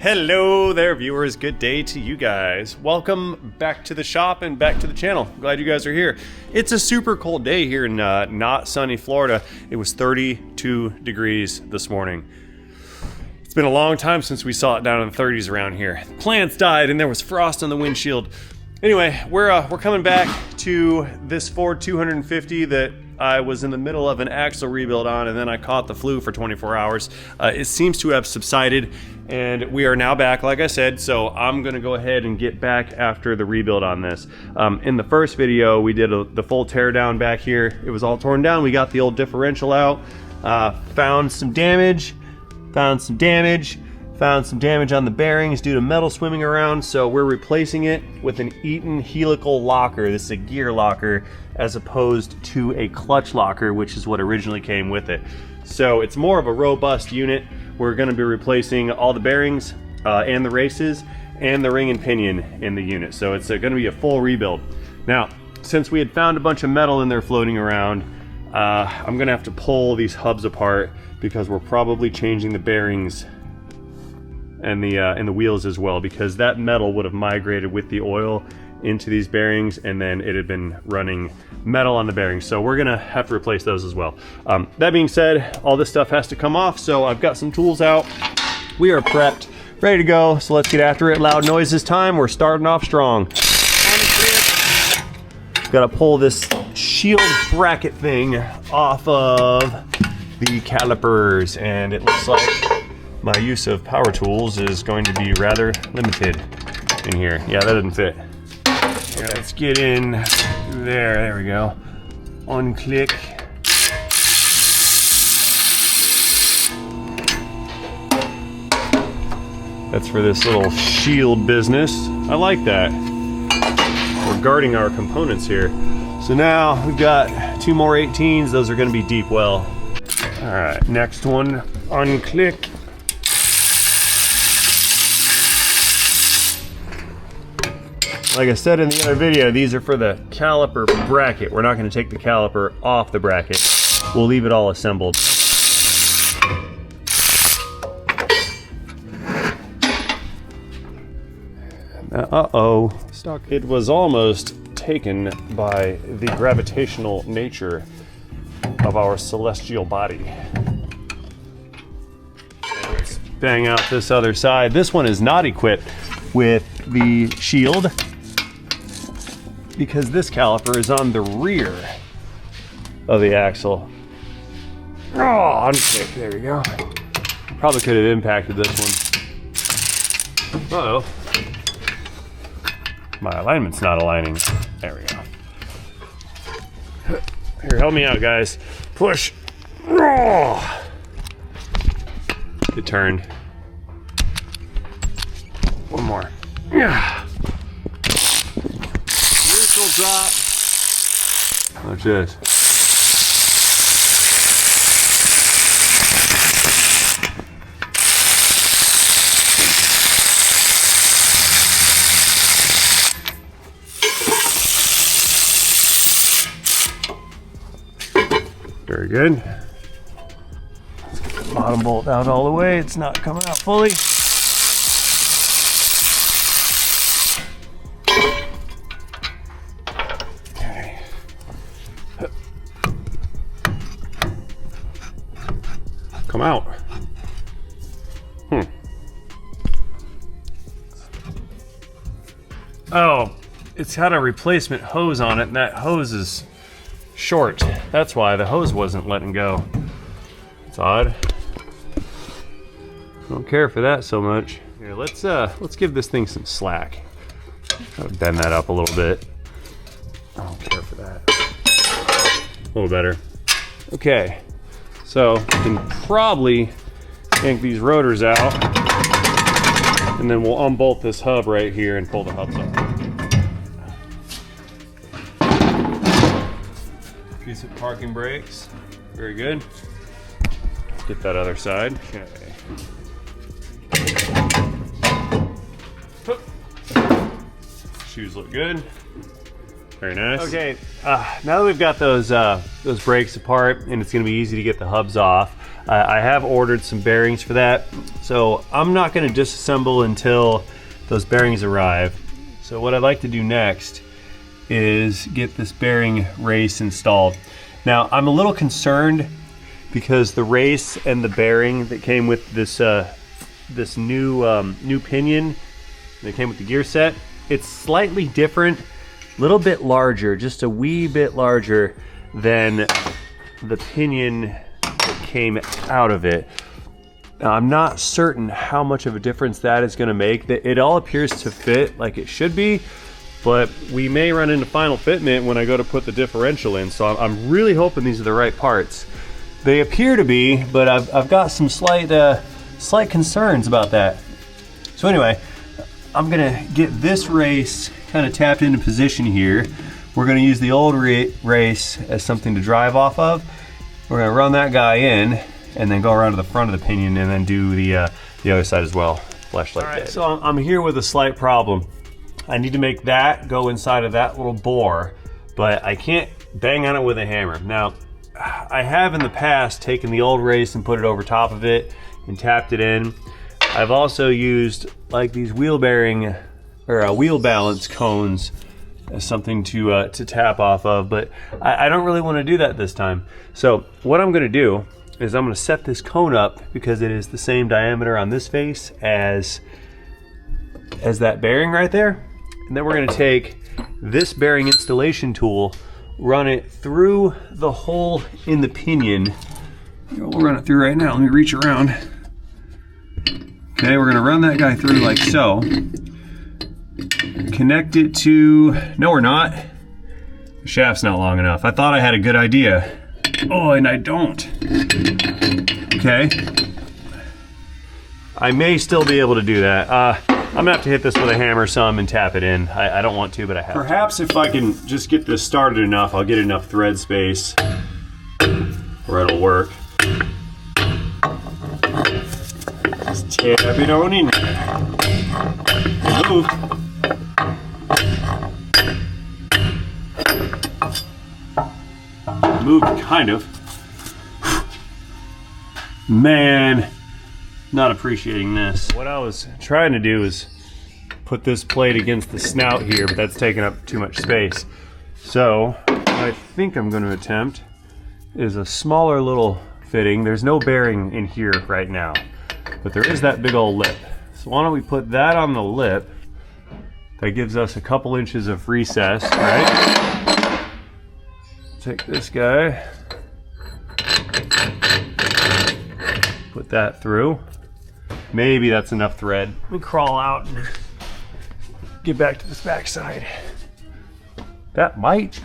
Hello there, viewers. Good day to you guys. Welcome back to the shop and back to the channel. Glad you guys are here. It's a super cold day here in not sunny Florida. It was 32 degrees this morning. It's been a long time since we saw it down in the 30s around here. Plants died and there was frost on the windshield. Anyway, we're coming back to this Ford 250 that I was in the middle of an axle rebuild on, and then I caught the flu for 24 hours. It seems to have subsided, and we are now back, like I said, so I'm gonna go ahead and get back after the rebuild on this. In the first video, we did the full tear down back here. It was all torn down. We got the old differential out, found some damage on the bearings due to metal swimming around, so we're replacing it with an Eaton helical locker. This is a gear locker as opposed to a clutch locker, which is what originally came with it. So it's more of a robust unit. We're going to be replacing all the bearings and the races and the ring and pinion in the unit. So it's going to be a full rebuild. Now, since we had found a bunch of metal in there floating around, I'm going to have to pull these hubs apart because we're probably changing the bearings and the wheels as well, because that metal would have migrated with the oil into these bearings, and then it had been running metal on the bearings, so we're gonna have to replace those as well. That being said, all this stuff has to come off, so I've got some tools out. We are prepped, ready to go, so let's get after it. Loud noises time. We're starting off strong. Gotta pull this shield bracket thing off of the calipers, and it looks like my use of power tools is going to be rather limited in here. Yeah, that didn't fit. Okay, let's get in there. There we go. Unclick. That's for this little shield business. I like that. We're guarding our components here. So now we've got two more 18s. Those are going to be deep well. All right, next one. Unclick. Like I said in the other video, these are for the caliper bracket. We're not going to take the caliper off the bracket. We'll leave it all assembled. Uh-oh. Stuck. It was almost taken by the gravitational nature of our celestial body. Let's bang out this other side. This one is not equipped with the shield, because this caliper is on the rear of the axle. Oh, unstick. There we go. Probably could have impacted this one. Uh-oh. My alignment's not aligning. There we go. Here, help me out, guys. Push. Oh. It turned. One more. Yeah. Drop. Watch this. Very good. Let's get the bottom bolt out all the way. It's not coming out fully. Come out. Oh, it's had a replacement hose on it, and that hose is short. That's why the hose wasn't letting go. It's odd. Don't care for that so much. Here, let's give this thing some slack. Try to bend that up a little bit. I don't care for that. A little better. Okay. So we can probably yank these rotors out, and then we'll unbolt this hub right here and pull the hubs up. Piece of parking brakes. Very good. Get that other side. Okay. Shoes look good. Very nice. Okay, now that we've got those brakes apart and it's gonna be easy to get the hubs off, I have ordered some bearings for that. So I'm not gonna disassemble until those bearings arrive. So what I'd like to do next is get this bearing race installed. Now I'm a little concerned because the race and the bearing that came with this this new pinion that came with the gear set, it's slightly different, a little bit larger, just a wee bit larger than the pinion that came out of it. Now, I'm not certain how much of a difference that is going to make. It all appears to fit like it should be, but we may run into final fitment when I go to put the differential in, so I'm really hoping these are the right parts. They appear to be, but I've got some slight concerns about that. So anyway, I'm gonna get this race kind of tapped into position here. We're gonna use the old race as something to drive off of. We're gonna run that guy in and then go around to the front of the pinion and then do the other side as well. Flashlight. All right, so I'm here with a slight problem. I need to make that go inside of that little bore, but I can't bang on it with a hammer. Now, I have in the past taken the old race and put it over top of it and tapped it in. I've also used like these wheel bearing or wheel balance cones as something to tap off of, but I don't really want to do that this time. So what I'm going to do is I'm going to set this cone up because it is the same diameter on this face as that bearing right there, and then we're going to take this bearing installation tool, run it through the hole in the pinion. We'll run it through right now. Let me reach around. Okay, we're gonna run that guy through like so. Connect it to, no we're not. The shaft's not long enough. I thought I had a good idea. Oh, and I don't. Okay. I may still be able to do that. I'm gonna have to hit this with a hammer some and tap it in. I don't want to, but I have. Perhaps if I can just get this started enough, I'll get enough thread space where it'll work. Just tap it on in. Move. Moved, kind of. Man, not appreciating this. What I was trying to do is put this plate against the snout here, but that's taking up too much space. So what I think I'm going to attempt is a smaller little fitting. There's no bearing in here right now, but there is that big old lip. So why don't we put that on the lip? That gives us a couple inches of recess, right? Take this guy, put that through. Maybe that's enough thread. Let me crawl out and get back to this back side. That might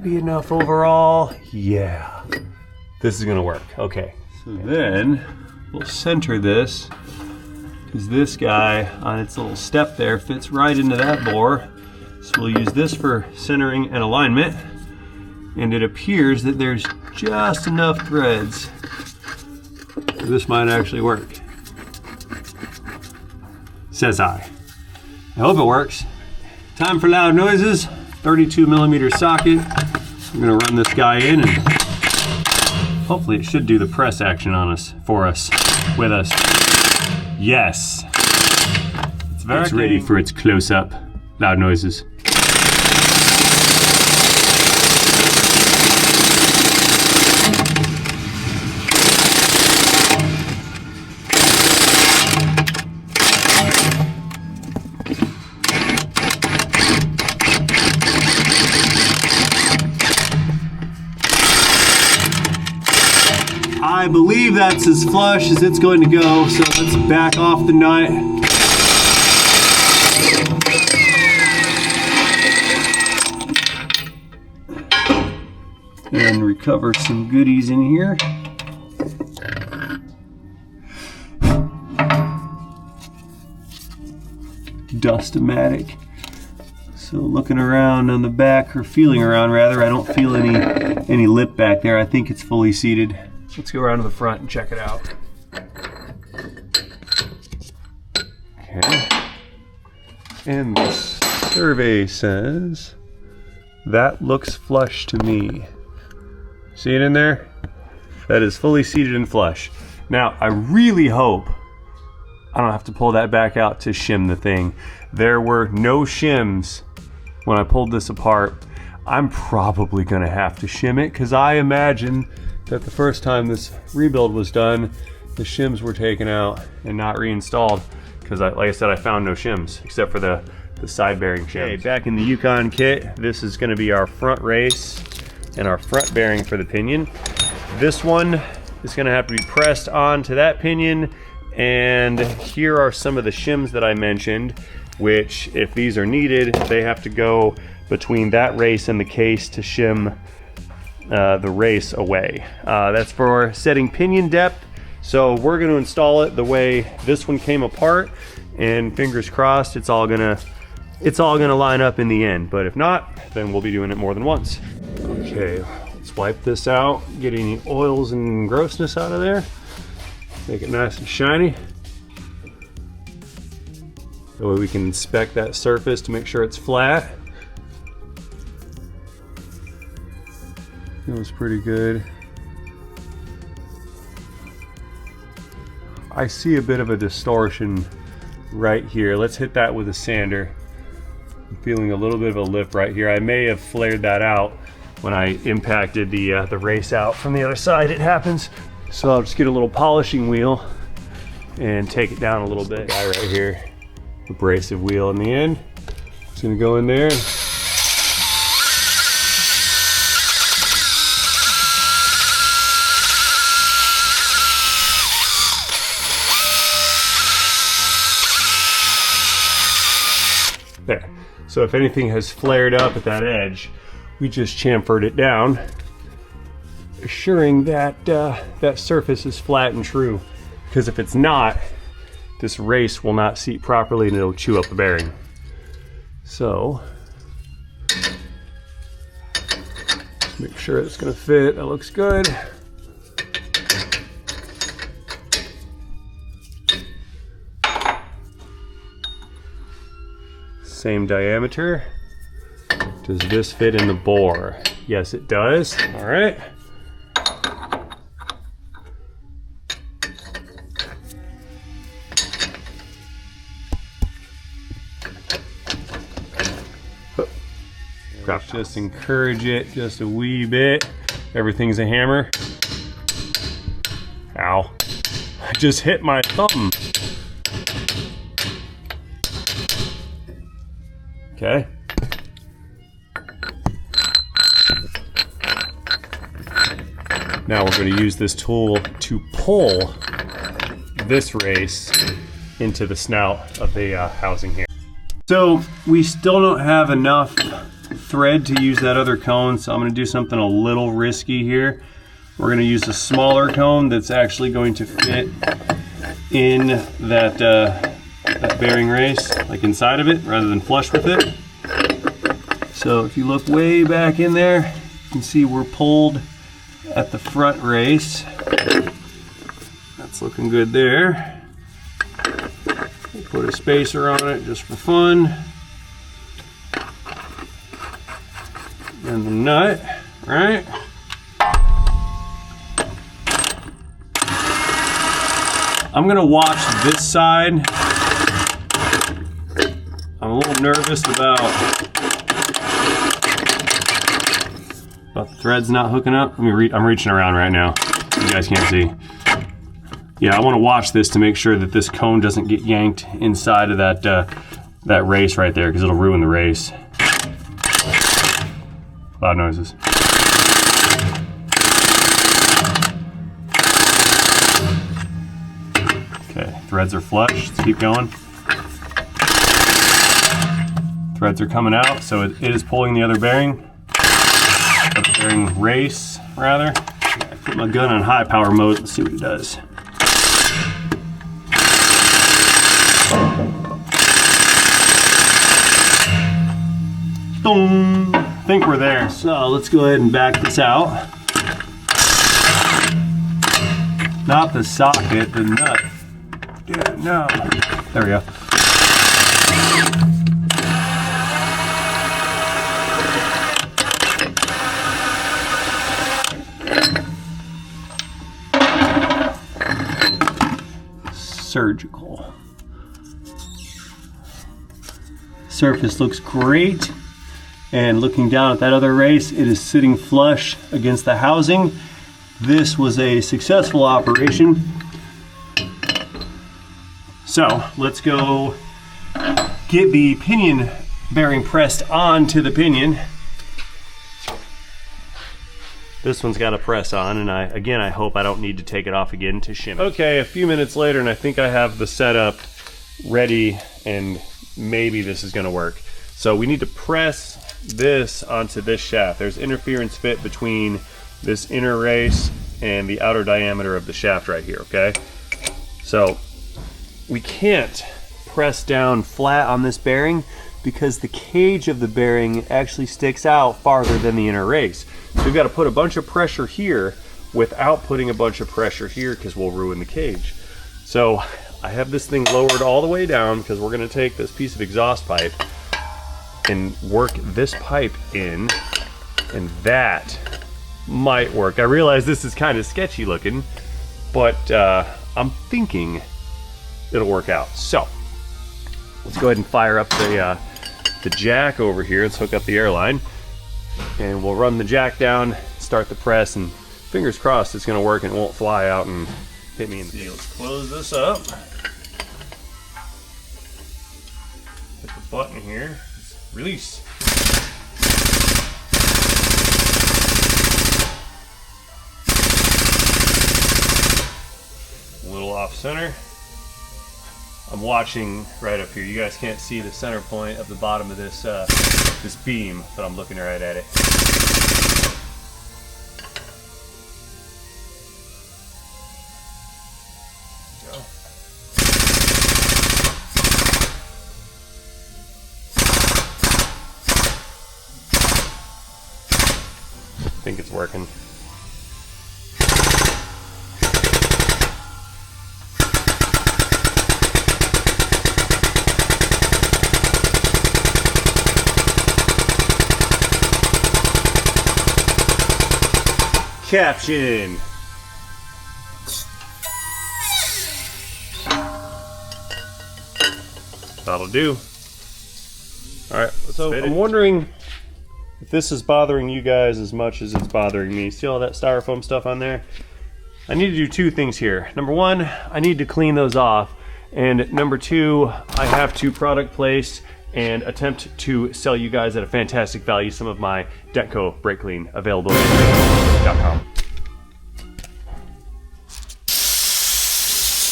be enough overall. Yeah, this is gonna work. Okay, so then we'll center this because this guy on its little step there fits right into that bore. So we'll use this for centering and alignment. And it appears that there's just enough threads. This might actually work. Says I. I hope it works. Time for loud noises. 32mm socket. I'm gonna run this guy in and hopefully it should do the press action on us, for us, with us. Yes. It's ready for its close-up. Loud noises. I believe that's as flush as it's going to go, so let's back off the nut. And recover some goodies in here. Dust-o-matic. So looking around on the back, or feeling around rather, I don't feel any lip back there. I think it's fully seated. Let's go around to the front and check it out. Okay. And this Survey says that looks flush to me. See it in there? That is fully seated and flush. Now, I really hope I don't have to pull that back out to shim the thing. There were no shims when I pulled this apart. I'm probably gonna have to shim it because I imagine that the first time this rebuild was done, the shims were taken out and not reinstalled because, like I said, I found no shims except for the side bearing shims. Okay, back in the Yukon kit, this is gonna be our front race and our front bearing for the pinion. This one is gonna have to be pressed onto that pinion, and here are some of the shims that I mentioned, which if these are needed, they have to go between that race and the case to shim the race away. That's for setting pinion depth. So we're gonna install it the way this one came apart, and fingers crossed it's all gonna line up in the end. But if not, then we'll be doing it more than once. Okay, let's wipe this out, get any oils and grossness out of there. Make it nice and shiny. That way we can inspect that surface to make sure it's flat. Feels pretty good. I see a bit of a distortion right here. Let's hit that with a sander. I'm feeling a little bit of a lip right here. I may have flared that out when I impacted the race out from the other side. It happens. So I'll just get a little polishing wheel and take it down a little bit. Guy right here, abrasive wheel in the end. It's gonna go in there. There. So if anything has flared up at that edge, we just chamfered it down, assuring that that surface is flat and true. Because if it's not, this race will not seat properly and it'll chew up the bearing. So, just make sure it's gonna fit. That looks good. Same diameter. Does this fit in the bore? Yes, it does. All right. Just encourage it just a wee bit. Everything's a hammer. Ow. I just hit my thumb. Okay. Now we're going to use this tool to pull this race into the snout of the housing here. So we still don't have enough thread to use that other cone, so I'm going to do something a little risky here. We're going to use a smaller cone that's actually going to fit in that that bearing race, like inside of it, rather than flush with it. So if you look way back in there, you can see we're pulled at the front race. That's looking good there. We'll put a spacer on it just for fun. And the nut, right? I'm gonna watch this side. I'm a little nervous about the threads not hooking up. I'm reaching around right now. You guys can't see. Yeah, I want to watch this to make sure that this cone doesn't get yanked inside of that race right there, because it'll ruin the race. Loud noises. Okay, threads are flush. Let's keep going. Threads are coming out, so it is pulling the other bearing. The bearing race, rather. I put my gun on high power mode. Let's see what it does. Boom. I think we're there. So let's go ahead and back this out. Not the socket, the nut. Yeah, no. There we go. surgical. Surface looks great. And looking down at that other race, it is sitting flush against the housing. This was a successful operation. So let's go get the pinion bearing pressed onto the pinion. This one's got to press on, and I hope I don't need to take it off again to shim it. Okay, a few minutes later, and I think I have the setup ready, and maybe this is going to work. So we need to press this onto this shaft. There's interference fit between this inner race and the outer diameter of the shaft right here, okay? So we can't press down flat on this bearing because the cage of the bearing actually sticks out farther than the inner race. So we've got to put a bunch of pressure here without putting a bunch of pressure here because we'll ruin the cage. So I have this thing lowered all the way down because we're going to take this piece of exhaust pipe and work this pipe in, and that might work. I realize this is kind of sketchy looking, but I'm thinking it'll work out. So let's go ahead and fire up the jack over here. Let's hook up the airline, and we'll run the jack down, start the press, and fingers crossed it's going to work and it won't fly out and hit me in the heel. Let's close this up. Hit the button here. Release. A little off center. I'm watching right up here. You guys can't see the center point of the bottom of this this beam, but I'm looking right at it. There we go. I think it's working. Caption. That'll do. All right, so I'm wondering if this is bothering you guys as much as it's bothering me. See all that styrofoam stuff on there? I need to do two things here. Number one, I need to clean those off. And number two, I have to product place and attempt to sell you guys at a fantastic value some of my Detco brake clean available at Detco.com.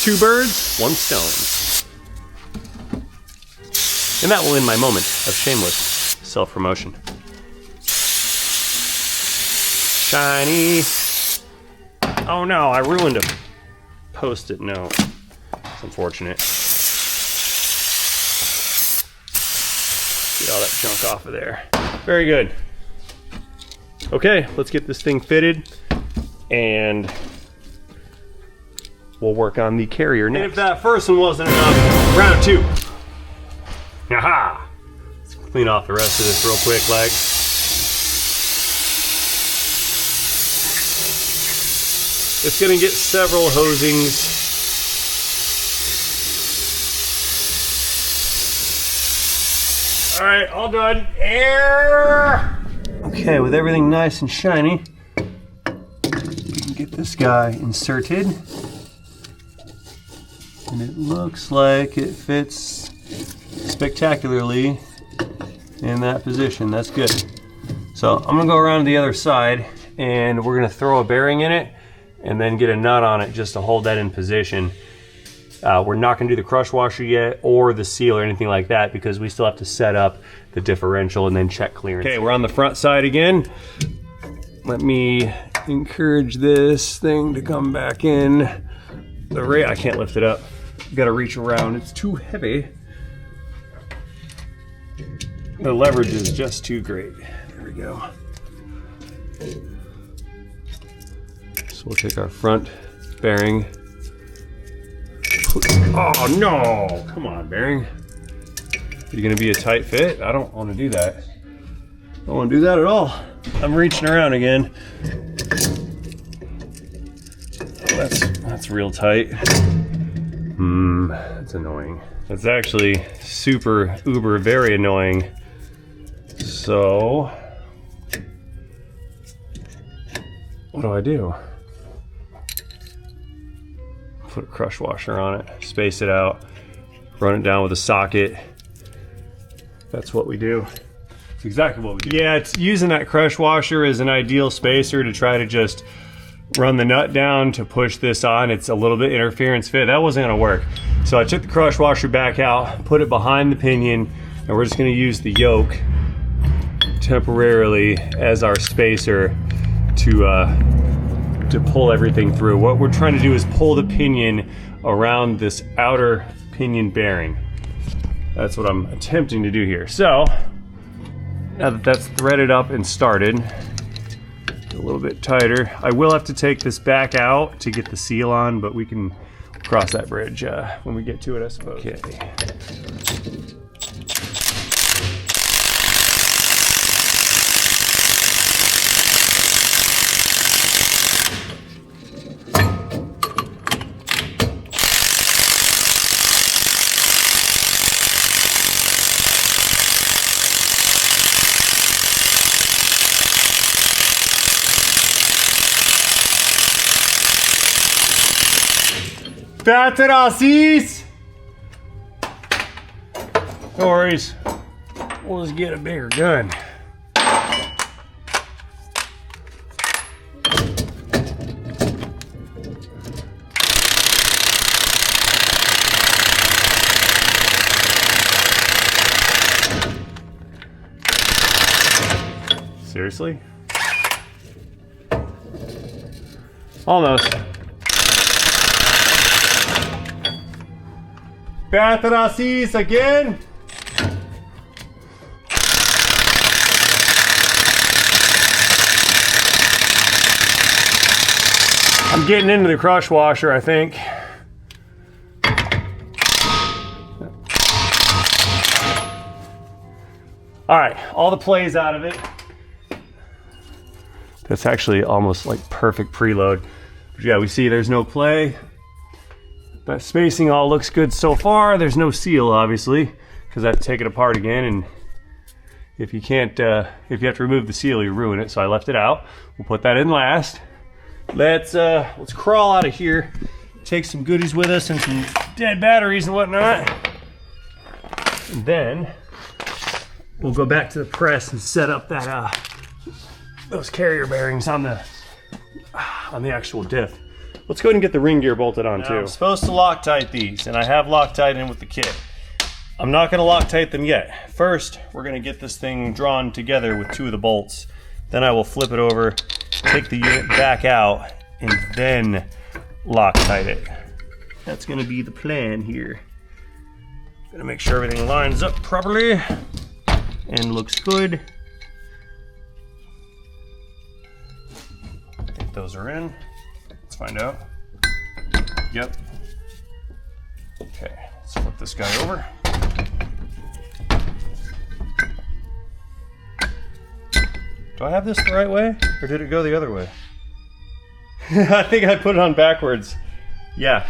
Two birds, one stone. And that will end my moment of shameless self-promotion. Shiny. Oh no, I ruined a Post-it note. It's unfortunate. Get all that junk off of there. Very good. Okay, let's get this thing fitted and we'll work on the carrier next. And if that first one wasn't enough, round two. Aha! Let's clean off the rest of this real quick, like. It's gonna get several hosings. All right, all done. Air! Okay, with everything nice and shiny, we can get this guy inserted. And it looks like it fits spectacularly in that position. That's good. So I'm gonna go around to the other side and we're gonna throw a bearing in it and then get a nut on it just to hold that in position. We're not gonna do the crush washer yet or the seal or anything like that because we still have to set up the differential and then check clearance. Okay, we're on the front side again. Let me encourage this thing to come back in. I can't lift it up. I've gotta reach around, it's too heavy. The leverage is just too great. There we go. So we'll take our front bearing. Oh no! Come on, bearing. Are you gonna be a tight fit? I don't wanna do that. I don't wanna do that at all. I'm reaching around again. Oh, that's real tight. That's annoying. That's actually super, uber, very annoying. So, what do? Put a crush washer on it, space it out, run it down with a socket. That's what we do. It's exactly what we do. Yeah, it's using that crush washer as an ideal spacer to try to just run the nut down to push this on. It's a little bit interference fit. That wasn't gonna work. So I took the crush washer back out, put it behind the pinion, and we're just gonna use the yoke temporarily as our spacer to pull everything through. What we're trying to do is pull the pinion around this outer pinion bearing. That's what I'm attempting to do here. So, now that that's threaded up and started, a little bit tighter. I will have to take this back out to get the seal on, but we can cross that bridge when we get to it, I suppose. Okay. Atrás! No worries. We'll just get a bigger gun. Seriously? Almost. Atrás again. I'm getting into the crush washer, I think. All right, all the play's out of it. That's actually almost like perfect preload. But yeah, we see there's no play. That spacing all looks good so far. There's no seal, obviously, because I have to take it apart again. And if you can't, if you have to remove the seal, you ruin it. So I left it out. We'll put that in last. Let's crawl out of here. Take some goodies with us and some dead batteries and whatnot. And then we'll go back to the press and set up that those carrier bearings on the actual diff. Let's go ahead and get the ring gear bolted on too. I'm supposed to Loctite these, and I have Loctite in with the kit. I'm not gonna Loctite them yet. First, we're gonna get this thing drawn together with 2 of the bolts. Then I will flip it over, take the unit back out, and then Loctite it. That's gonna be the plan here. Gonna make sure everything lines up properly and looks good. I think those are in. Let's find out. Yep. Okay, let's flip this guy over. Do I have this the right way, or did it go the other way? I think I put it on backwards. Yeah,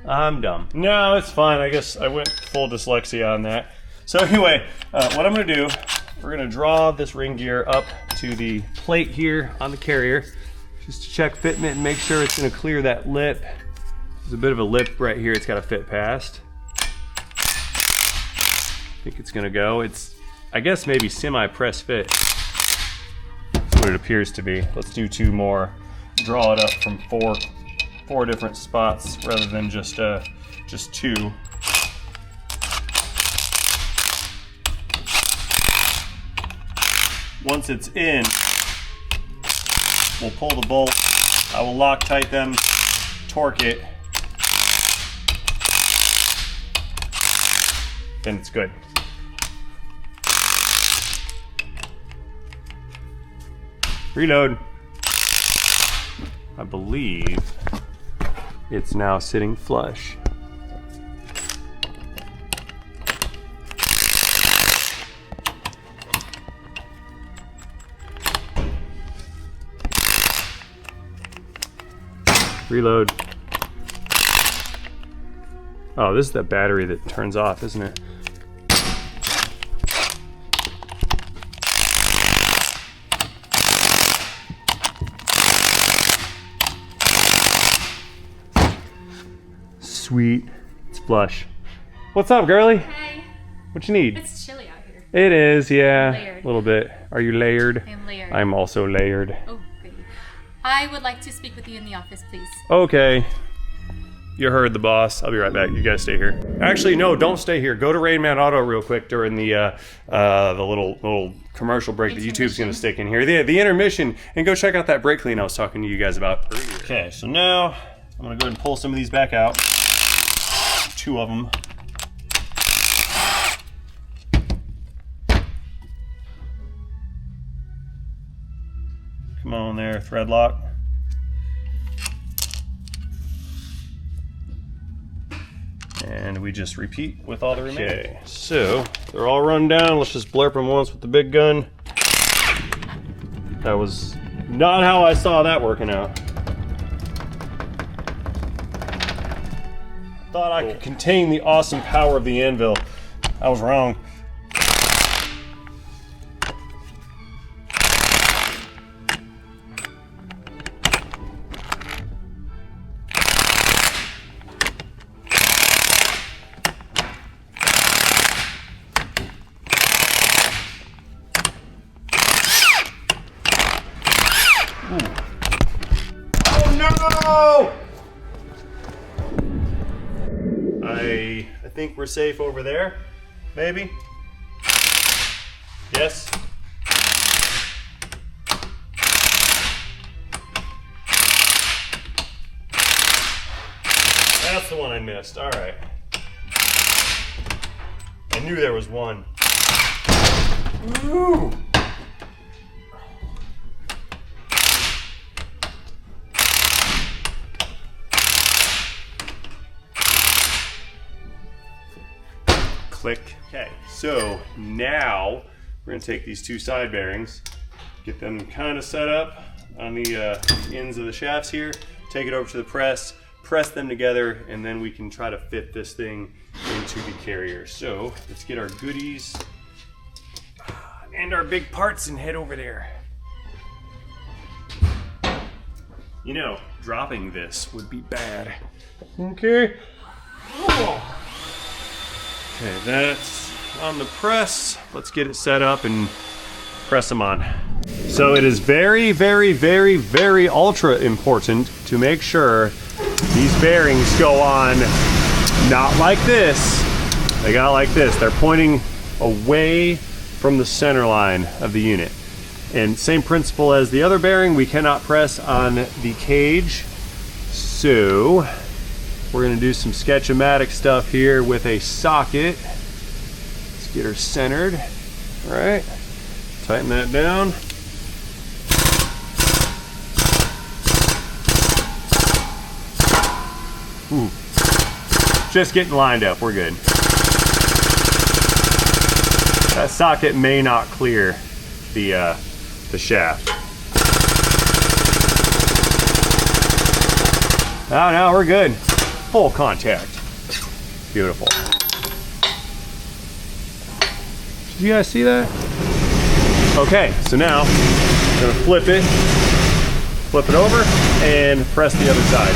I'm dumb. No, it's fine. I guess I went full dyslexia on that. So anyway, what I'm gonna do, we're gonna draw this ring gear up to the plate here on the carrier, just to check fitment and make sure it's gonna clear that lip. There's a bit of a lip right here it's gotta fit past. I think it's gonna go. It's, I guess, maybe semi-press fit. That's what it appears to be. Let's do 2 more. Draw it up from four different spots rather than just 2. Once it's in, we'll pull the bolt. I will Loctite them, torque it, then it's good. Reload. I believe it's now sitting flush. Reload. Oh, this is the battery that turns off, isn't it? Sweet. It's flush. What's up, girly? Hey. What you need? It's chilly out here. It is, yeah. Layered. A little bit. Are you layered? I am layered. I'm also layered. Oh, goody. I would like to speak with you in the office, please. Okay. You heard the boss. I'll be right back. You guys stay here. Actually, no, don't stay here. Go to Rain Man Auto real quick during the little commercial break that YouTube's gonna stick in here. The intermission, and go check out that brake clean I was talking to you guys about earlier. Okay, so now I'm gonna go ahead and pull some of these back out. 2 of them. Come on there, thread lock. And we just repeat with all the remaining. Okay, so they're all run down. Let's just blurp them once with the big gun. That was not how I saw that working out. Thought I could contain the awesome power of the anvil. I was wrong. I think we're safe over there, maybe? Yes? That's the one I missed, all right. I knew there was one. Ooh! Click. Okay, so now we're gonna take these 2 side bearings, get them kind of set up on the ends of the shafts here, take it over to the press them together, and then we can try to fit this thing into the carrier. So let's get our goodies and our big parts and head over there. You know, dropping this would be bad. Okay. Oh. Okay, that's on the press. Let's get it set up and press them on. So it is very, very, very, very ultra important to make sure these bearings go on not like this. They go like this. They're pointing away from the center line of the unit. And same principle as the other bearing, we cannot press on the cage. So we're gonna do some sketch-o-matic stuff here with a socket. Let's get her centered. All right, tighten that down. Ooh. Just getting lined up, we're good. That socket may not clear the shaft. Oh no, we're good. Full contact. Beautiful. Did you guys see that? Okay, so now I'm gonna flip it over, and press the other side.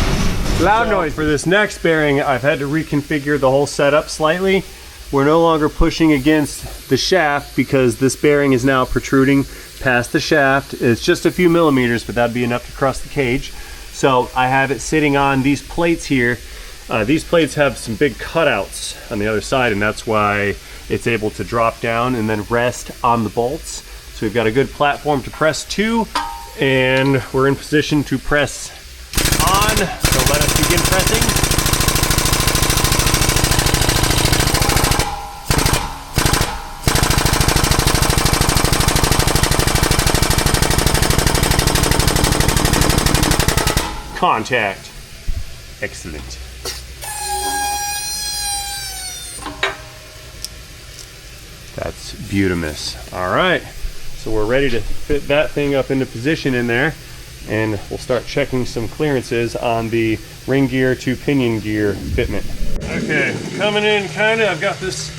Loud noise. For this next bearing, I've had to reconfigure the whole setup slightly. We're no longer pushing against the shaft because this bearing is now protruding past the shaft. It's just a few millimeters, but that'd be enough to cross the cage. So I have it sitting on these plates here. These plates have some big cutouts on the other side, and that's why it's able to drop down and then rest on the bolts. So we've got a good platform to press to, and we're in position to press on. So let us begin pressing. Contact. Excellent. That's beautimous. All right, so we're ready to fit that thing up into position in there, and we'll start checking some clearances on the ring gear to pinion gear fitment. Okay, coming in kinda. I've got this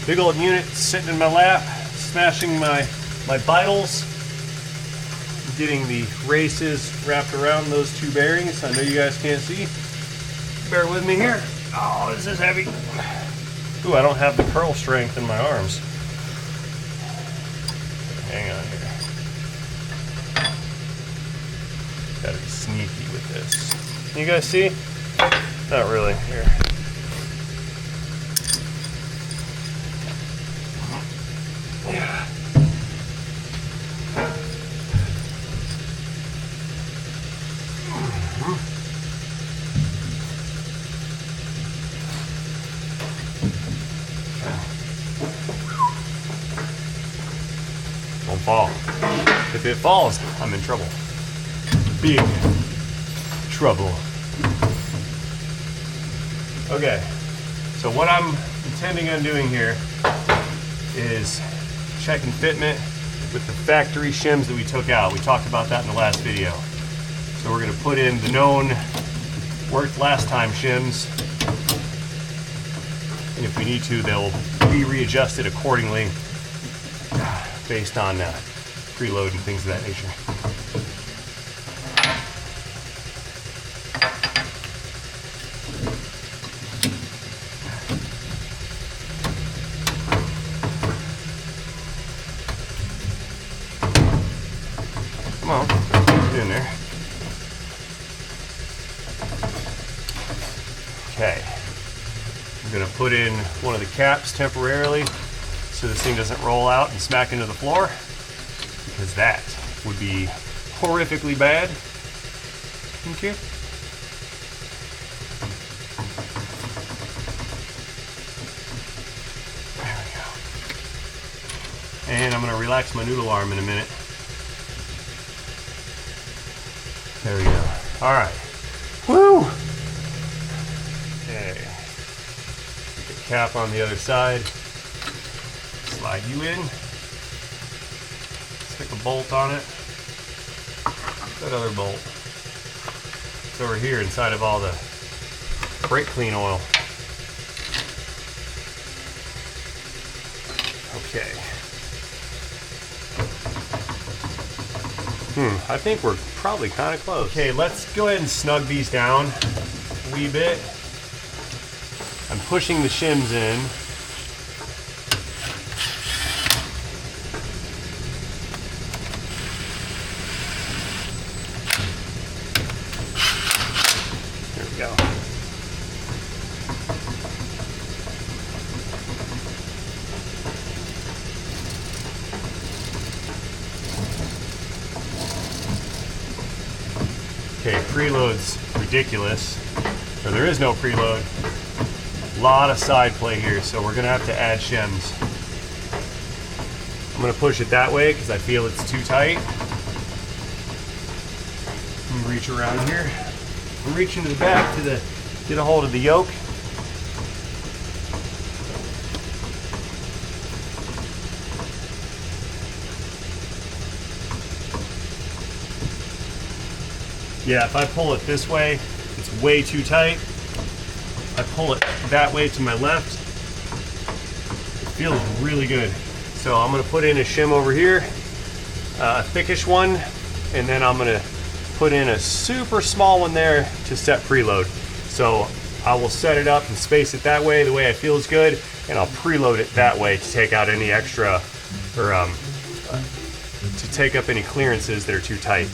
big old unit sitting in my lap, smashing my vitals, getting the races wrapped around those two bearings. I know you guys can't see. Bear with me here. Oh, this is heavy. Ooh, I don't have the curl strength in my arms. Hang on here. Gotta be sneaky with this. You guys see? Not really. Here. Yeah. Don't fall. If it falls, I'm in trouble. Big trouble. Okay, so what I'm intending on doing here is checking fitment with the factory shims that we took out. We talked about that in the last video. So we're gonna put in the known worked last time shims, and if we need to, they'll be readjusted accordingly based on preload and things of that nature. Come on, get in there. Okay, I'm gonna put in one of the caps temporarily so this thing doesn't roll out and smack into the floor, because that would be horrifically bad. Okay. There we go. And I'm gonna relax my noodle arm in a minute. There we go. All right. Woo! Okay. Put the cap on the other side. Slide you in. Stick a bolt on it. That other bolt. It's over here inside of all the brake clean oil. Okay. I think we're probably kind of close. Okay, let's go ahead and snug these down a wee bit. I'm pushing the shims in. There we go. Okay, preload's ridiculous, or there is no preload. A lot of side play here, so we're gonna have to add shims. I'm gonna push it that way because I feel it's too tight. Let me reach around here. I'm reaching to the back to get a hold of the yoke. Yeah, if I pull it this way, it's way too tight. I pull it that way to my left, it feels really good. So I'm gonna put in a shim over here, a thickish one, and then I'm gonna put in a super small one there to set preload. So I will set it up and space it that way, the way I feel is good, and I'll preload it that way to take out any extra, or to take up any clearances that are too tight.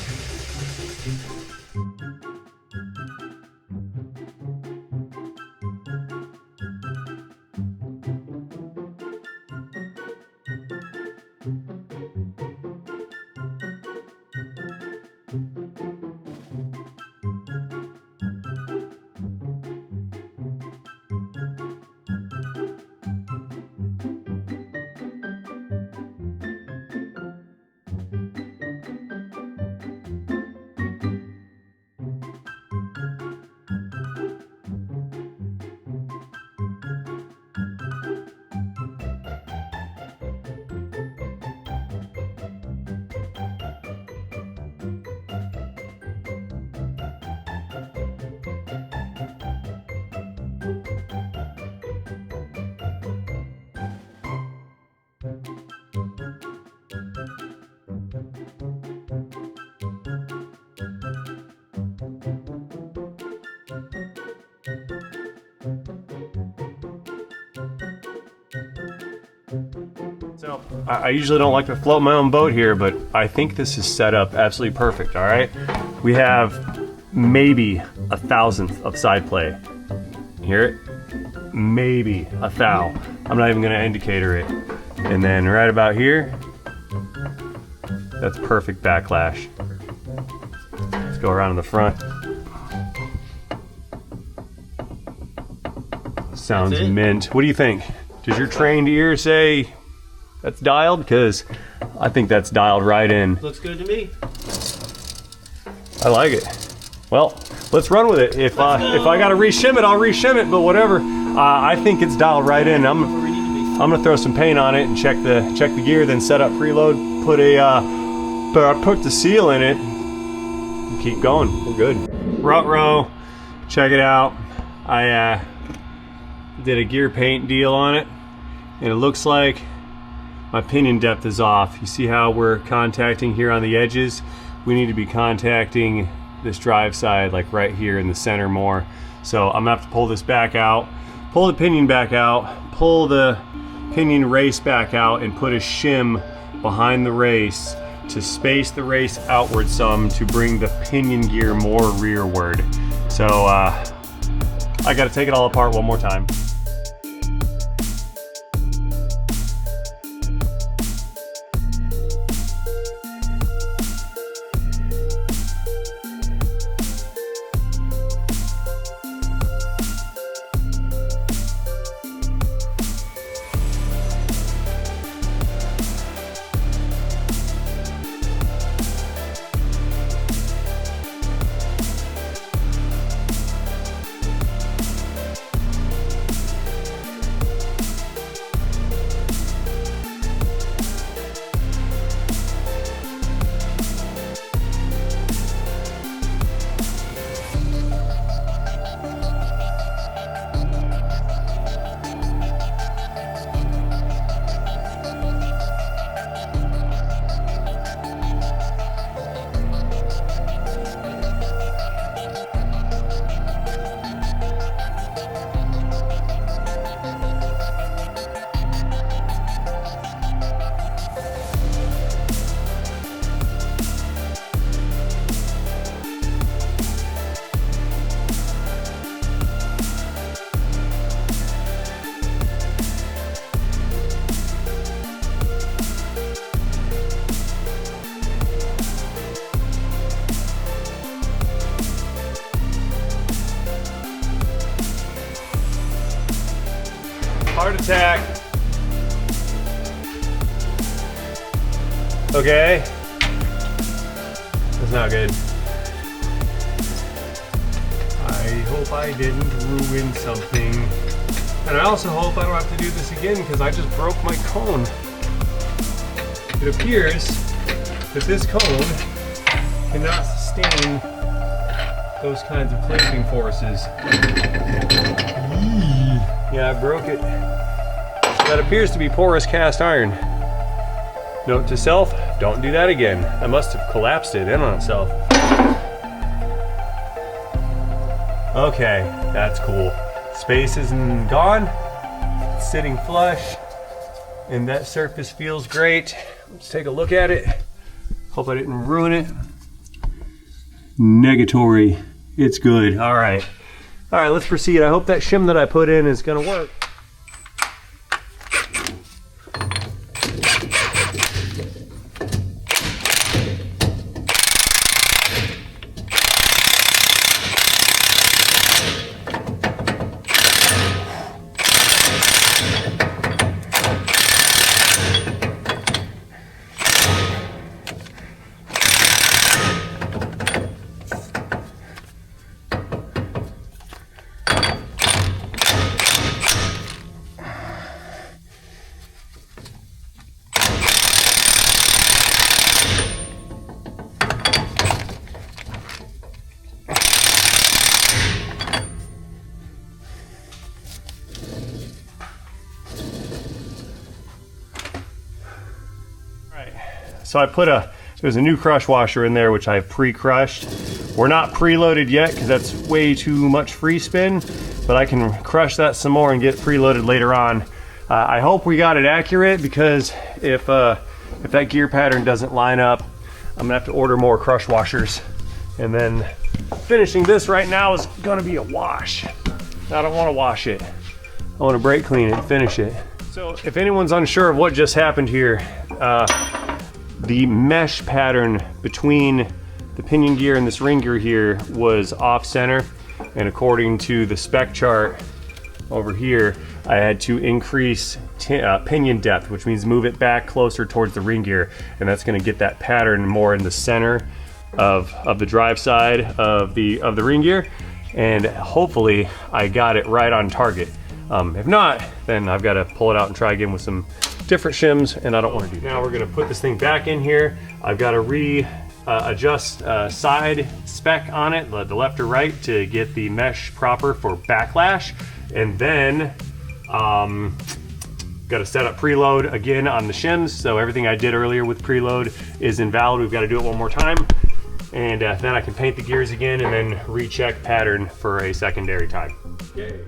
So I usually don't like to float my own boat here, but I think this is set up absolutely perfect, all right? We have maybe 1,000th of side play. Hear it? Maybe a thou. I'm not even gonna indicator it. And then right about here, that's perfect backlash. Let's go around in the front. Sounds mint. What do you think? Does your trained ear say that's dialed? Because I think that's dialed right in. Looks good to me. I like it. Well, let's run with it. If I gotta reshim it, I'll reshim it. But whatever. I think it's dialed right in. I'm gonna throw some paint on it and check the gear, then set up preload. Put the seal in it. And keep going. We're good. Rut-row. Check it out. I did a gear paint deal on it, and it looks like my pinion depth is off. You see how we're contacting here on the edges? We need to be contacting this drive side like right here in the center more. So I'm gonna have to pull this back out, pull the pinion back out, pull the pinion race back out, and put a shim behind the race to space the race outward some to bring the pinion gear more rearward. So I gotta take it all apart one more time. Heart attack. Okay. That's not good. I hope I didn't ruin something. And I also hope I don't have to do this again because I just broke my cone. It appears that this cone cannot sustain those kinds of clamping forces. Yeah, I broke it. That appears to be porous cast iron. Note to self, don't do that again. I must have collapsed it in on itself. Okay, that's cool. Space isn't gone. It's sitting flush. And that surface feels great. Let's take a look at it. Hope I didn't ruin it. Negatory. It's good. All right. All right, let's proceed. I hope that shim that I put in is gonna work. So I put there's a new crush washer in there, which I've pre-crushed. We're not preloaded yet because that's way too much free spin, but I can crush that some more and get preloaded later on. I hope we got it accurate, because if that gear pattern doesn't line up, I'm gonna have to order more crush washers. And then finishing this right now is gonna be a wash. I don't wanna wash it. I wanna brake clean it and finish it. So if anyone's unsure of what just happened here, the mesh pattern between the pinion gear and this ring gear here was off center. And according to the spec chart over here, I had to increase pinion depth, which means move it back closer towards the ring gear, and that's going to get that pattern more in the center of the drive side of the ring gear, and hopefully I got it right on target. If not, then I've got to pull it out and try again with some different shims, and I don't want to do that. Now we're going to put this thing back in here. I've got to adjust side spec on it, the left or right, to get the mesh proper for backlash. And then got to set up preload again on the shims. So everything I did earlier with preload is invalid. We've got to do it one more time. And then I can paint the gears again and then recheck pattern for a secondary time. Yay.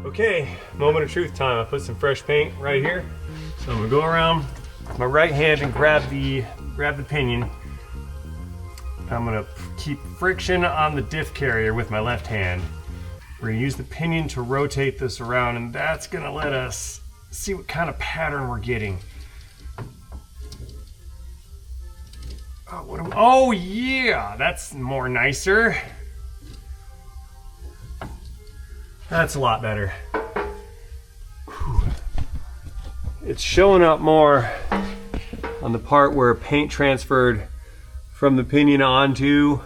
Okay, moment of truth time. I put some fresh paint right here. So I'm gonna go around with my right hand and grab the pinion. I'm gonna keep friction on the diff carrier with my left hand. We're gonna use the pinion to rotate this around, and that's gonna let us see what kind of pattern we're getting. Oh yeah, that's more nicer. That's a lot better. Whew. It's showing up more on the part where paint transferred from the pinion onto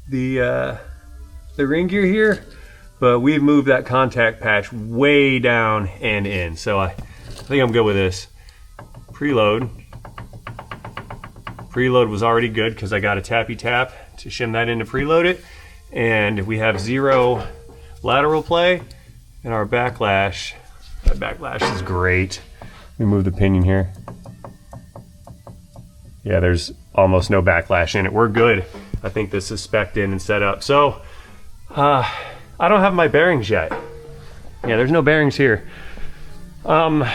the ring gear here, but we've moved that contact patch way down and in. So I think I'm good with this. Preload was already good because I got a tappy tap to shim that in to preload it. And we have 0 lateral play, and our backlash, that backlash is great. Let me move the pinion here. Yeah, there's almost no backlash in it. We're good. I think this is spec'd in and set up. So, I don't have my bearings yet. Yeah, there's no bearings here. Well,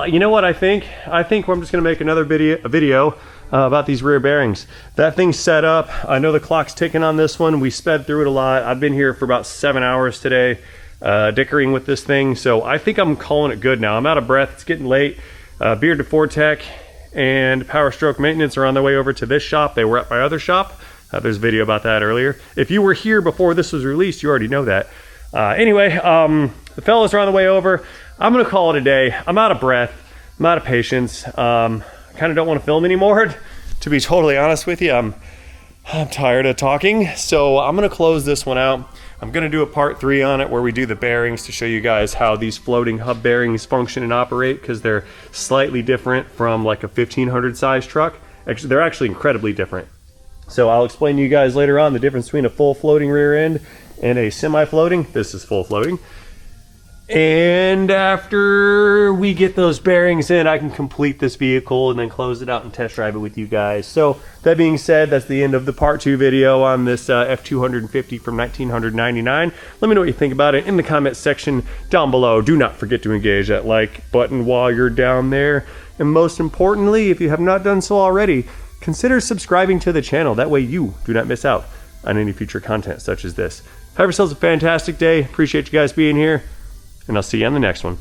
you know what I think? I think I'm just gonna make another video about these rear bearings. That thing's set up. I know the clock's ticking on this one. We sped through it a lot. I've been here for about 7 hours today, dickering with this thing. So I think I'm calling it good now. I'm out of breath. It's getting late. Beard to Ford Tech and Powerstroke maintenance are on their way over to this shop. They were at my other shop. There's a video about that earlier. If you were here before this was released, you already know that. Anyway, the fellas are on the way over. I'm gonna call it a day. I'm out of breath. I'm out of patience. I kind of don't want to film anymore, to be totally honest with you. I'm tired of talking, so I'm going to close this one out. I'm going to do a part 3 on it where we do the bearings to show you guys how these floating hub bearings function and operate, because they're slightly different from like a 1500 size truck. Actually, they're actually incredibly different. So I'll explain to you guys later on the difference between a full floating rear end and a semi-floating. This is full floating. And after we get those bearings in, I can complete this vehicle and then close it out and test drive it with you guys. So that being said, that's the end of the part 2 video on this F250 from 1999. Let me know what you think about it in the comment section down below. Do not forget to engage that like button while you're down there. And most importantly, if you have not done so already, consider subscribing to the channel. That way you do not miss out on any future content such as this. Have yourselves a fantastic day. Appreciate you guys being here. And I'll see you on the next one.